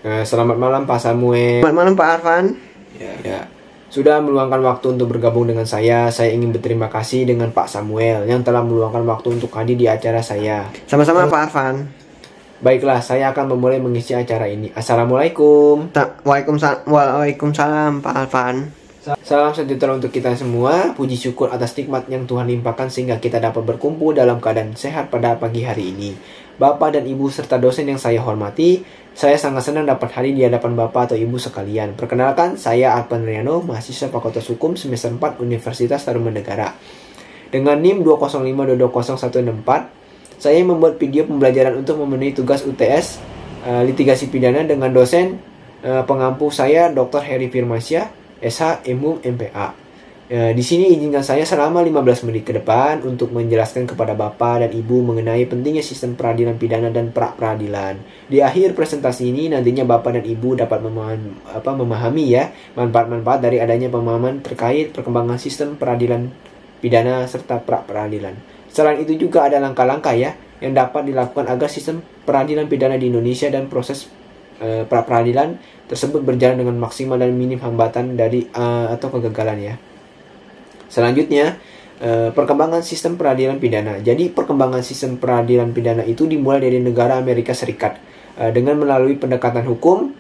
Selamat malam Pak Samuel. Selamat malam Pak Arfan. Ya, sudah meluangkan waktu untuk bergabung dengan saya. Saya ingin berterima kasih dengan Pak Samuel yang telah meluangkan waktu untuk hadir di acara saya. Sama-sama Pak Arfan. Baiklah, saya akan memulai mengisi acara ini. Assalamualaikum. Waalaikumsalam Pak Arfan. Salam sejahtera untuk kita semua. Puji syukur atas nikmat yang Tuhan limpahkan sehingga kita dapat berkumpul dalam keadaan sehat pada pagi hari ini. Bapak dan Ibu serta dosen yang saya hormati, saya sangat senang dapat hadir di hadapan Bapak atau Ibu sekalian. Perkenalkan, saya Arfan Riano, mahasiswa Fakultas Hukum semester 4 Universitas Tarumanegara. Dengan NIM 205220164, saya membuat video pembelajaran untuk memenuhi tugas UTS litigasi pidana dengan dosen pengampu saya Dr. Heri Firmansyah, SH MUM MPA. Di sini izinkan saya selama 15 menit ke depan untuk menjelaskan kepada Bapak dan Ibu mengenai pentingnya sistem peradilan pidana dan pra-peradilan. Di akhir presentasi ini nantinya Bapak dan Ibu dapat memahami ya manfaat-manfaat dari adanya pemahaman terkait perkembangan sistem peradilan pidana serta pra-peradilan. Selain itu juga ada langkah-langkah ya yang dapat dilakukan agar sistem peradilan pidana di Indonesia dan proses pra-peradilan tersebut berjalan dengan maksimal dan minim hambatan dari atau kegagalan ya. Selanjutnya, perkembangan sistem peradilan pidana. Jadi perkembangan sistem peradilan pidana itu dimulai dari negara Amerika Serikat dengan melalui pendekatan hukum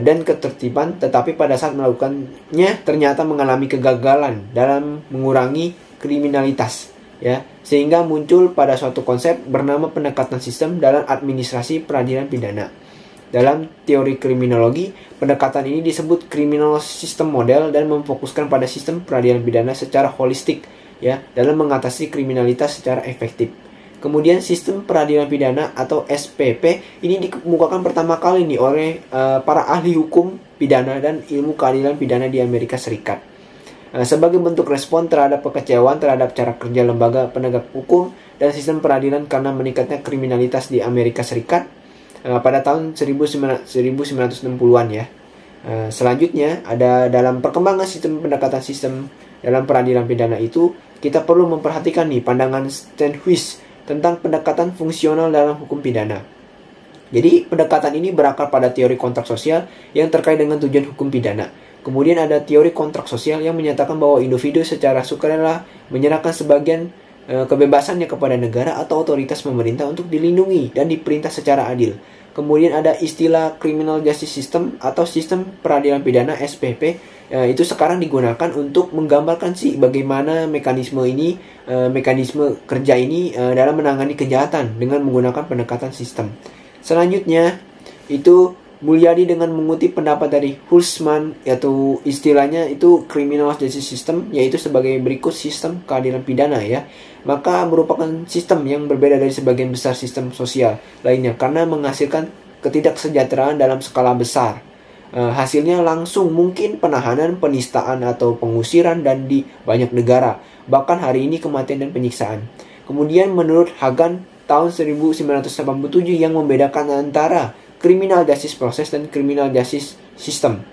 dan ketertiban, tetapi pada saat melakukannya ternyata mengalami kegagalan dalam mengurangi kriminalitas ya, sehingga muncul pada suatu konsep bernama pendekatan sistem dalam administrasi peradilan pidana. Dalam teori kriminologi, pendekatan ini disebut criminal system model dan memfokuskan pada sistem peradilan pidana secara holistik ya, dalam mengatasi kriminalitas secara efektif. Kemudian sistem peradilan pidana atau SPP ini dikemukakan pertama kali nih oleh para ahli hukum pidana dan ilmu keadilan pidana di Amerika Serikat. Sebagai bentuk respon terhadap kekecewaan terhadap cara kerja lembaga penegak hukum dan sistem peradilan karena meningkatnya kriminalitas di Amerika Serikat pada tahun 1960-an ya. Selanjutnya ada dalam perkembangan sistem pendekatan sistem dalam peradilan pidana itu kita perlu memperhatikan nih pandangan Stenhuis tentang pendekatan fungsional dalam hukum pidana. Jadi pendekatan ini berakar pada teori kontrak sosial yang terkait dengan tujuan hukum pidana. Kemudian ada teori kontrak sosial yang menyatakan bahwa individu secara sukarela menyerahkan sebagian kebebasannya kepada negara atau otoritas pemerintah untuk dilindungi dan diperintah secara adil. Kemudian ada istilah criminal justice system atau sistem peradilan pidana SPP. Itu sekarang digunakan untuk menggambarkan sih bagaimana mekanisme ini, mekanisme kerja ini dalam menangani kejahatan dengan menggunakan pendekatan sistem. Selanjutnya itu Mulyadi dengan mengutip pendapat dari Hulsman, yaitu istilahnya itu criminal justice system, yaitu sebagai berikut sistem keadilan pidana ya. Maka merupakan sistem yang berbeda dari sebagian besar sistem sosial lainnya karena menghasilkan ketidaksejahteraan dalam skala besar. Hasilnya langsung mungkin penahanan, penistaan atau pengusiran dan di banyak negara, bahkan hari ini kematian dan penyiksaan. Kemudian menurut Hagan tahun 1987 yang membedakan antara criminal justice process dan criminal justice system.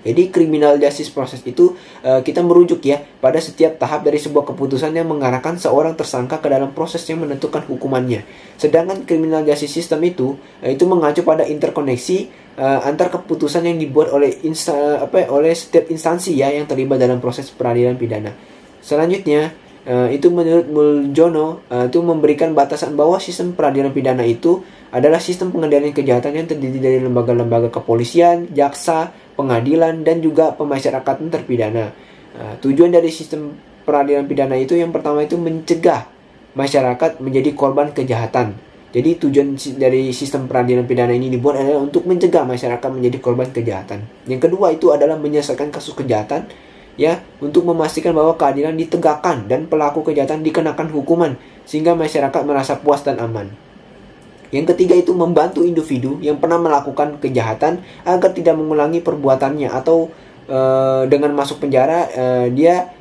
Jadi criminal justice process itu kita merujuk ya pada setiap tahap dari sebuah keputusan yang mengarahkan seorang tersangka ke dalam proses yang menentukan hukumannya. Sedangkan criminal justice system itu mengacu pada interkoneksi antar keputusan yang dibuat oleh setiap instansi ya yang terlibat dalam proses peradilan pidana. Selanjutnya itu menurut Muljono itu memberikan batasan bahwa sistem peradilan pidana itu adalah sistem pengendalian kejahatan yang terdiri dari lembaga-lembaga kepolisian, jaksa, pengadilan, dan juga pemasyarakatan terpidana. Tujuan dari sistem peradilan pidana itu yang pertama itu mencegah masyarakat menjadi korban kejahatan. Jadi tujuan dari sistem peradilan pidana ini dibuat adalah untuk mencegah masyarakat menjadi korban kejahatan. Yang kedua itu adalah menyelesaikan kasus kejahatan ya, untuk memastikan bahwa keadilan ditegakkan dan pelaku kejahatan dikenakan hukuman sehingga masyarakat merasa puas dan aman. Yang ketiga itu membantu individu yang pernah melakukan kejahatan agar tidak mengulangi perbuatannya atau dengan masuk penjara dia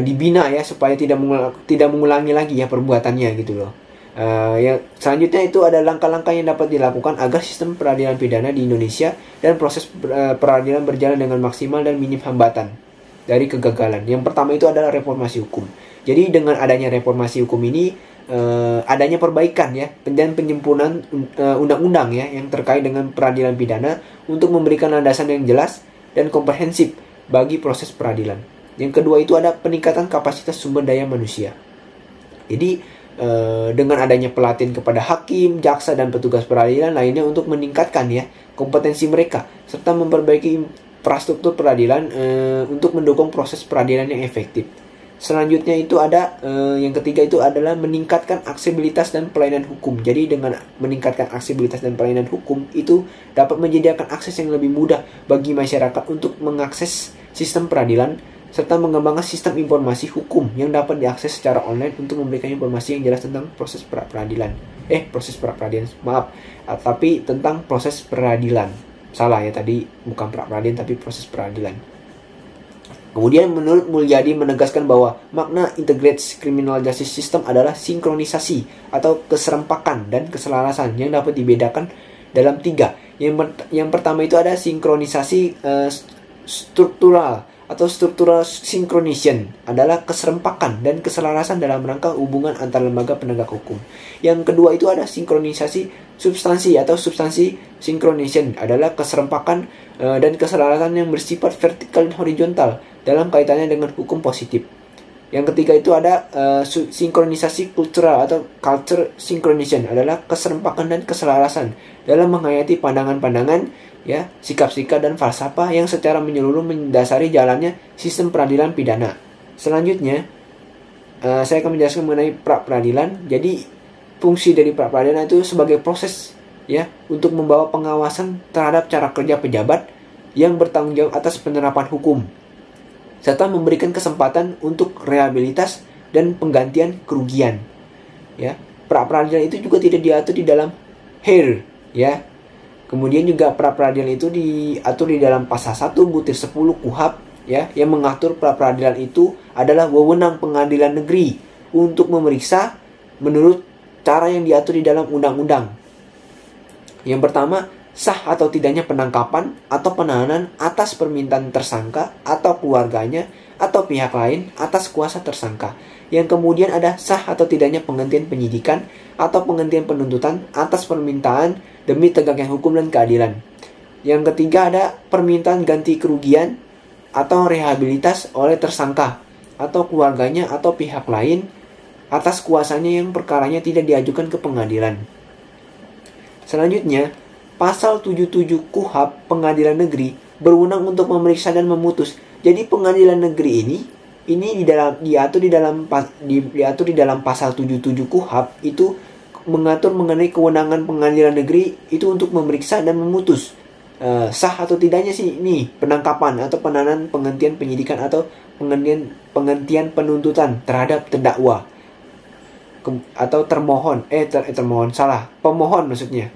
dibina ya supaya tidak mengulangi lagi ya perbuatannya gitu loh. Yang selanjutnya itu ada langkah-langkah yang dapat dilakukan agar sistem peradilan pidana di Indonesia dan proses peradilan berjalan dengan maksimal dan minim hambatan dari kegagalan. Yang pertama itu adalah reformasi hukum. Jadi dengan adanya reformasi hukum ini adanya perbaikan ya dan penyempurnaan undang-undang ya yang terkait dengan peradilan pidana untuk memberikan landasan yang jelas dan komprehensif bagi proses peradilan. Yang kedua itu ada peningkatan kapasitas sumber daya manusia. Jadi dengan adanya pelatihan kepada hakim, jaksa, dan petugas peradilan lainnya untuk meningkatkan ya kompetensi mereka serta memperbaiki infrastruktur peradilan untuk mendukung proses peradilan yang efektif. Selanjutnya itu ada yang ketiga itu adalah meningkatkan aksesibilitas dan pelayanan hukum. Jadi dengan meningkatkan aksesibilitas dan pelayanan hukum itu dapat menyediakan akses yang lebih mudah bagi masyarakat untuk mengakses sistem peradilan serta mengembangkan sistem informasi hukum yang dapat diakses secara online untuk memberikan informasi yang jelas tentang proses pra-peradilan. Tapi tentang proses peradilan. Salah ya tadi, bukan pra-peradilan tapi proses peradilan. Kemudian menurut Mulyadi menegaskan bahwa makna integrated criminal justice system adalah sinkronisasi atau keserempakan dan keselarasan yang dapat dibedakan dalam tiga. Yang pertama itu ada sinkronisasi struktural atau structural synchronization adalah keserempakan dan keselarasan dalam rangka hubungan antar lembaga penegak hukum. Yang kedua itu ada sinkronisasi substansi atau substansi synchronization adalah keserempakan dan keselarasan yang bersifat vertikal dan horizontal dalam kaitannya dengan hukum positif. Yang ketiga itu ada sinkronisasi kultural atau culture synchronization adalah keserempakan dan keselarasan dalam menghayati pandangan-pandangan ya, sikap-sikap dan falsafah yang secara menyeluruh mendasari jalannya sistem peradilan pidana. Selanjutnya, saya akan menjelaskan mengenai pra-peradilan. Jadi, fungsi dari pra-peradilan itu sebagai proses ya untuk membawa pengawasan terhadap cara kerja pejabat yang bertanggung jawab atas penerapan hukum serta memberikan kesempatan untuk rehabilitas dan penggantian kerugian. Ya, pra-peradilan itu juga tidak diatur di dalam HER ya. Kemudian juga pra-peradilan itu diatur di dalam pasal 1/10 KUHP ya, yang mengatur pra-peradilan itu adalah wewenang pengadilan negeri untuk memeriksa menurut cara yang diatur di dalam undang-undang. Yang pertama, sah atau tidaknya penangkapan atau penahanan atas permintaan tersangka atau keluarganya atau pihak lain atas kuasa tersangka. Yang kemudian ada sah atau tidaknya penghentian penyidikan atau penghentian penuntutan atas permintaan demi tegaknya hukum dan keadilan. Yang ketiga ada permintaan ganti kerugian atau rehabilitas oleh tersangka atau keluarganya atau pihak lain atas kuasanya yang perkaranya tidak diajukan ke pengadilan. Selanjutnya, pasal 77 KUHP Pengadilan Negeri berwenang untuk memeriksa dan memutus. Jadi pengadilan negeri ini diatur di dalam pasal 77 KUHP itu mengatur mengenai kewenangan pengadilan negeri itu untuk memeriksa dan memutus sah atau tidaknya sih ini penangkapan atau penahanan, penghentian penyidikan atau penghentian penuntutan terhadap terdakwa atau pemohon maksudnya.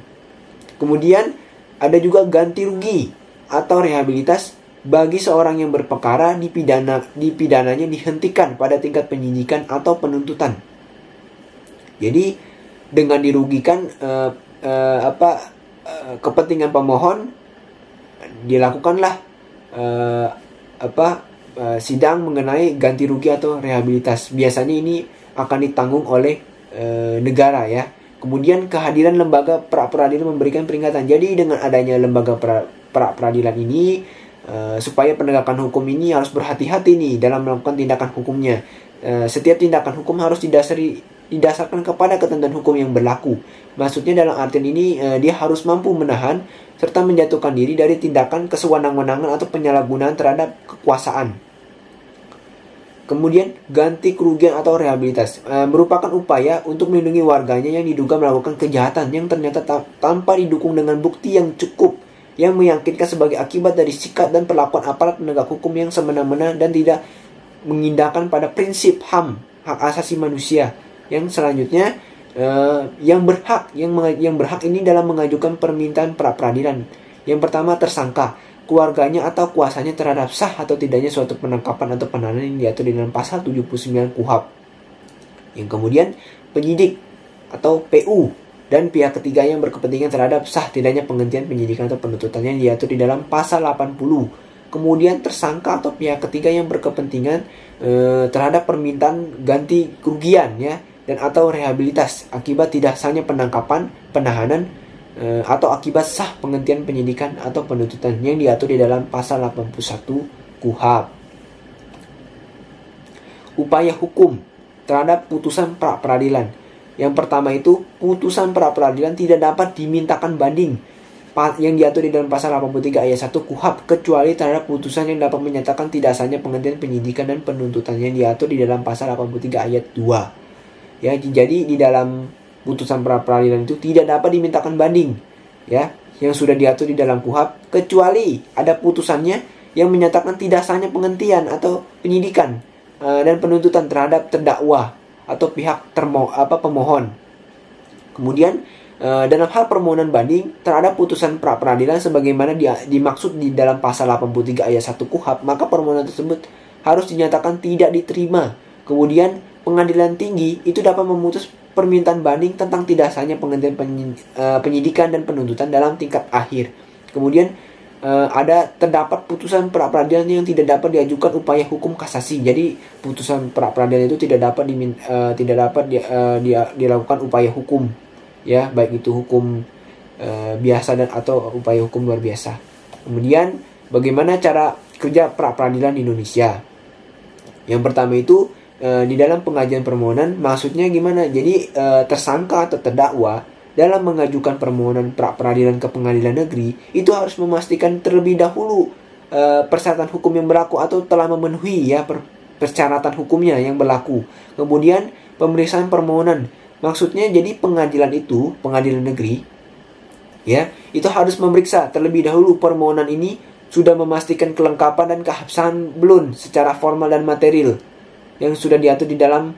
Kemudian ada juga ganti rugi atau rehabilitas bagi seorang yang berperkara dipidananya dihentikan pada tingkat penyidikan atau penuntutan. Jadi dengan dirugikan kepentingan pemohon dilakukanlah sidang mengenai ganti rugi atau rehabilitas. Biasanya ini akan ditanggung oleh negara ya. Kemudian kehadiran lembaga pra-peradilan memberikan peringatan. Jadi dengan adanya lembaga pra-peradilan ini supaya penegakan hukum ini harus berhati-hati nih dalam melakukan tindakan hukumnya. Setiap tindakan hukum harus didasarkan kepada ketentuan hukum yang berlaku. Maksudnya dalam artian ini dia harus mampu menahan serta menjatuhkan diri dari tindakan kesewenang-wenangan atau penyalahgunaan terhadap kekuasaan. Kemudian ganti kerugian atau rehabilitas merupakan upaya untuk melindungi warganya yang diduga melakukan kejahatan yang ternyata tanpa didukung dengan bukti yang cukup yang meyakinkan sebagai akibat dari sikap dan perlakuan aparat penegak hukum yang semena-mena dan tidak mengindahkan pada prinsip HAM, hak asasi manusia. Yang selanjutnya yang berhak ini dalam mengajukan permintaan pra-peradilan. Yang pertama tersangka, keluarganya atau kuasanya terhadap sah atau tidaknya suatu penangkapan atau penahanan yang diatur di dalam pasal 79 KUHP. Yang kemudian penyidik atau PU dan pihak ketiga yang berkepentingan terhadap sah tidaknya penghentian penyidikan atau penuntutannya yang diatur di dalam pasal 80. Kemudian tersangka atau pihak ketiga yang berkepentingan terhadap permintaan ganti kerugian ya dan atau rehabilitas akibat tidak sahnya penangkapan, penahanan, atau akibat sah penghentian penyidikan atau penuntutan yang diatur di dalam pasal 81 KUHP. Upaya hukum terhadap putusan pra peradilan. Yang pertama itu, putusan pra peradilan tidak dapat dimintakan banding yang diatur di dalam pasal 83 ayat 1 KUHP kecuali terhadap putusan yang dapat menyatakan tidak sahnya penghentian penyidikan dan penuntutan yang diatur di dalam pasal 83 ayat 2. Ya, jadi di dalam putusan pra peradilan itu tidak dapat dimintakan banding, ya, yang sudah diatur di dalam KUHP kecuali ada putusannya yang menyatakan tidak sahnya penghentian atau penyidikan dan penuntutan terhadap terdakwa atau pihak pemohon. Kemudian dalam hal permohonan banding terhadap putusan pra peradilan sebagaimana dimaksud di dalam pasal 83 ayat 1 KUHP, maka permohonan tersebut harus dinyatakan tidak diterima. Kemudian pengadilan tinggi itu dapat memutus permintaan banding tentang tidak sahnya penghentian penyidikan dan penuntutan dalam tingkat akhir. Kemudian terdapat putusan pra peradilan yang tidak dapat diajukan upaya hukum kasasi. Jadi putusan pra peradilan itu tidak dapat dilakukan upaya hukum, ya, baik itu hukum biasa dan atau upaya hukum luar biasa. Kemudian bagaimana cara kerja pra peradilan di Indonesia? Yang pertama itu di dalam pengajuan permohonan, maksudnya gimana? Jadi tersangka atau terdakwa dalam mengajukan permohonan pra peradilan ke pengadilan negeri itu harus memastikan terlebih dahulu persyaratan hukum yang berlaku atau telah memenuhi, ya, persyaratan hukumnya yang berlaku. Kemudian pemeriksaan permohonan, maksudnya jadi pengadilan negeri, ya, itu harus memeriksa terlebih dahulu permohonan ini sudah memastikan kelengkapan dan keabsahan belum secara formal dan material yang sudah diatur di dalam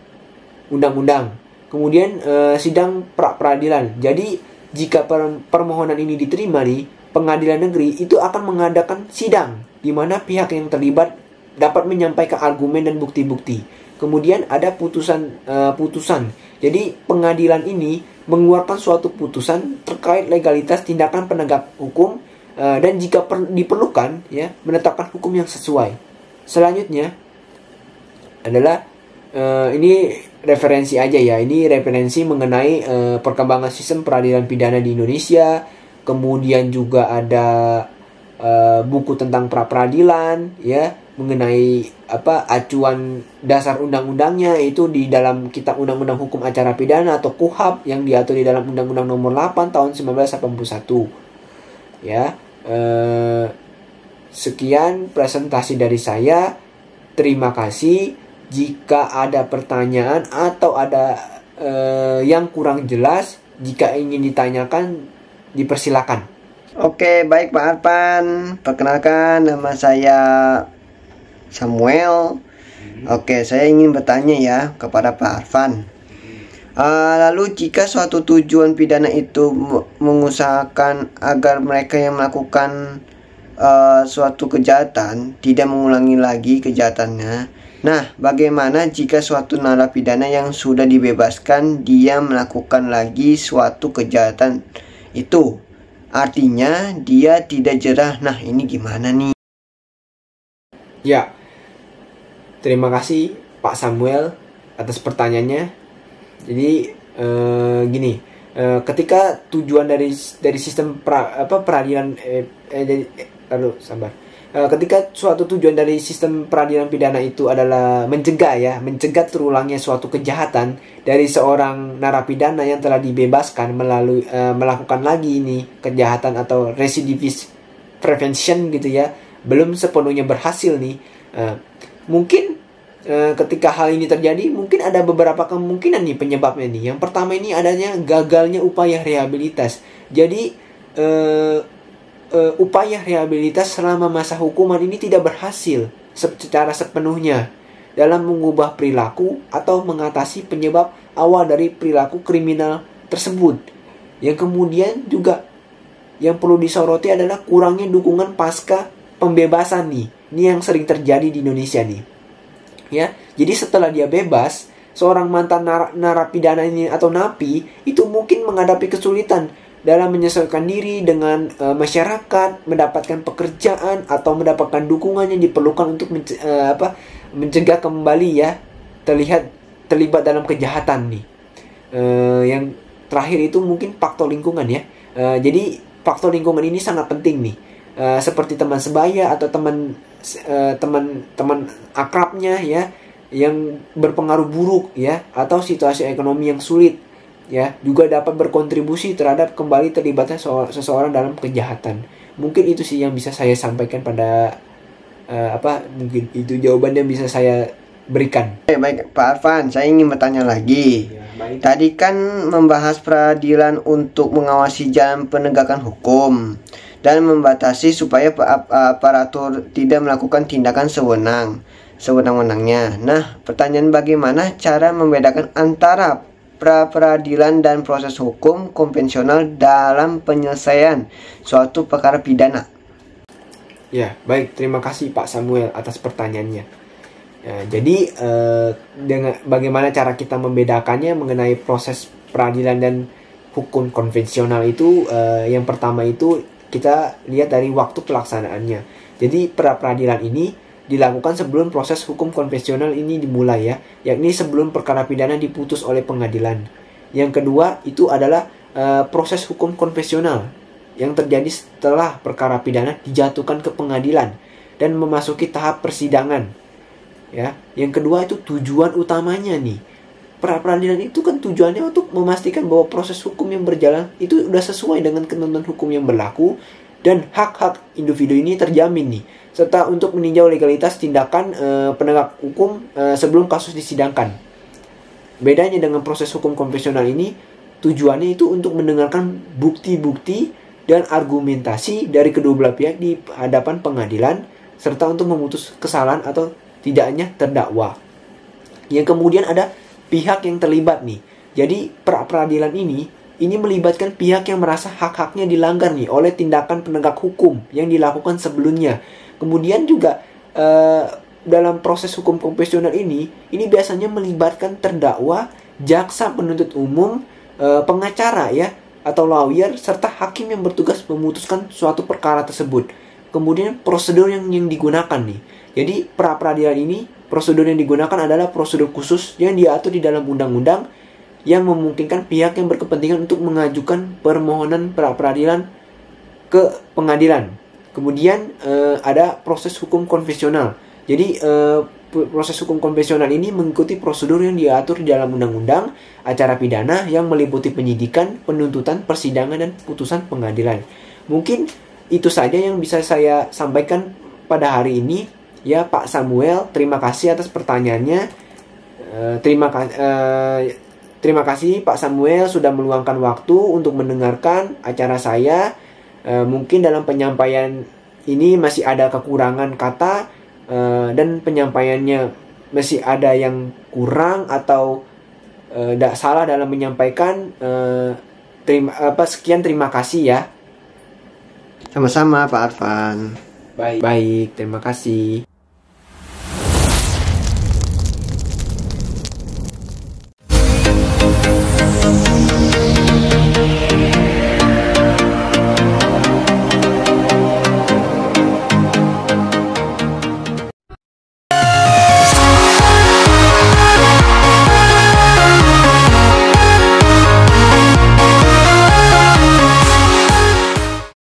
undang-undang. Kemudian sidang pra peradilan. Jadi jika permohonan ini diterima nih, pengadilan negeri itu akan mengadakan sidang di mana pihak yang terlibat dapat menyampaikan argumen dan bukti-bukti. Kemudian ada putusan. Jadi pengadilan ini mengeluarkan suatu putusan terkait legalitas tindakan penegak hukum dan jika diperlukan, ya, menetapkan hukum yang sesuai. Selanjutnya adalah ini referensi aja, ya. Ini referensi mengenai perkembangan sistem peradilan pidana di Indonesia. Kemudian juga ada buku tentang pra peradilan, ya, mengenai acuan dasar undang-undangnya itu di dalam Kitab Undang-Undang Hukum Acara Pidana atau KUHP yang diatur di dalam Undang-Undang Nomor 8 tahun 1981. Ya, sekian presentasi dari saya. Terima kasih. Jika ada pertanyaan atau ada yang kurang jelas, jika ingin ditanyakan, dipersilakan. Oke, baik Pak Arfan. Perkenalkan, nama saya Samuel. Oke, saya ingin bertanya, ya, kepada Pak Arfan. Lalu jika suatu tujuan pidana itu mengusahakan agar mereka yang melakukan suatu kejahatan tidak mengulangi lagi kejahatannya, nah, bagaimana jika suatu narapidana yang sudah dibebaskan dia melakukan lagi suatu kejahatan itu? Artinya dia tidak jerah. Nah, ini gimana nih? Ya, terima kasih Pak Samuel atas pertanyaannya. Jadi gini, ketika tujuan dari sistem peradilan ketika suatu tujuan dari sistem peradilan pidana itu adalah mencegah terulangnya suatu kejahatan dari seorang narapidana yang telah dibebaskan melalui melakukan lagi ini kejahatan atau recidivis prevention gitu, ya, belum sepenuhnya berhasil nih. Mungkin ketika hal ini terjadi, mungkin ada beberapa kemungkinan nih penyebabnya nih. Yang pertama ini adanya gagalnya upaya rehabilitas. Jadi upaya rehabilitas selama masa hukuman ini tidak berhasil secara sepenuhnya dalam mengubah perilaku atau mengatasi penyebab awal dari perilaku kriminal tersebut. Yang kemudian juga yang perlu disoroti adalah kurangnya dukungan pasca pembebasan nih. Ini yang sering terjadi di Indonesia nih. Ya, jadi setelah dia bebas, seorang mantan narapidana ini atau napi itu mungkin menghadapi kesulitan dalam menyesuaikan diri dengan masyarakat, mendapatkan pekerjaan atau mendapatkan dukungan yang diperlukan untuk mencegah kembali, ya, terlibat dalam kejahatan nih. Yang terakhir itu mungkin faktor lingkungan ya. Jadi faktor lingkungan ini sangat penting nih. Seperti teman sebaya atau teman akrabnya ya, yang berpengaruh buruk ya, atau situasi ekonomi yang sulit ya, juga dapat berkontribusi terhadap kembali terlibatnya seseorang dalam kejahatan. Mungkin itu sih yang bisa saya sampaikan pada mungkin itu jawaban yang bisa saya berikan. Baik Pak Arfan, saya ingin bertanya lagi. Baik. Tadi kan membahas peradilan untuk mengawasi jalan penegakan hukum dan membatasi supaya aparatur tidak melakukan tindakan sewenang-wenangnya. Nah, pertanyaan bagaimana cara membedakan antara pra-peradilan dan proses hukum konvensional dalam penyelesaian suatu perkara pidana? Ya, baik. Terima kasih Pak Samuel atas pertanyaannya. Jadi dengan bagaimana cara kita membedakannya mengenai proses peradilan dan hukum konvensional itu, yang pertama itu kita lihat dari waktu pelaksanaannya. Jadi pra-peradilan ini dilakukan sebelum proses hukum konvensional ini dimulai ya, yakni sebelum perkara pidana diputus oleh pengadilan. Yang kedua itu adalah proses hukum konvensional yang terjadi setelah perkara pidana dijatuhkan ke pengadilan dan memasuki tahap persidangan. Ya, yang kedua itu tujuan utamanya nih. Pra-peradilan itu kan tujuannya untuk memastikan bahwa proses hukum yang berjalan itu sudah sesuai dengan ketentuan hukum yang berlaku dan hak-hak individu ini terjamin nih, serta untuk meninjau legalitas tindakan penegak hukum sebelum kasus disidangkan. Bedanya dengan proses hukum konvensional ini, tujuannya itu untuk mendengarkan bukti-bukti dan argumentasi dari kedua belah pihak di hadapan pengadilan, serta untuk memutus kesalahan atau tidaknya terdakwa. Yang kemudian ada pihak yang terlibat nih. Jadi pra-peradilan ini melibatkan pihak yang merasa hak-haknya dilanggar nih oleh tindakan penegak hukum yang dilakukan sebelumnya. Kemudian juga dalam proses hukum konvensional ini biasanya melibatkan terdakwa, jaksa penuntut umum, pengacara ya, atau lawyer, serta hakim yang bertugas memutuskan suatu perkara tersebut. Kemudian prosedur yang digunakan nih. Jadi pra-peradilan ini, prosedur yang digunakan adalah prosedur khusus yang diatur di dalam undang-undang yang memungkinkan pihak yang berkepentingan untuk mengajukan permohonan pra-peradilan ke pengadilan. Kemudian ada proses hukum konvensional. Jadi proses hukum konvensional ini mengikuti prosedur yang diatur di dalam undang-undang acara pidana yang meliputi penyidikan, penuntutan, persidangan, dan putusan pengadilan. Mungkin itu saja yang bisa saya sampaikan pada hari ini. Ya Pak Samuel, terima kasih atas pertanyaannya. Terima kasih Pak Samuel sudah meluangkan waktu untuk mendengarkan acara saya. Mungkin dalam penyampaian ini masih ada kekurangan kata dan penyampaiannya masih ada yang kurang atau salah dalam menyampaikan. Sekian, terima kasih ya. Sama-sama Pak Arfan. Baik, terima kasih.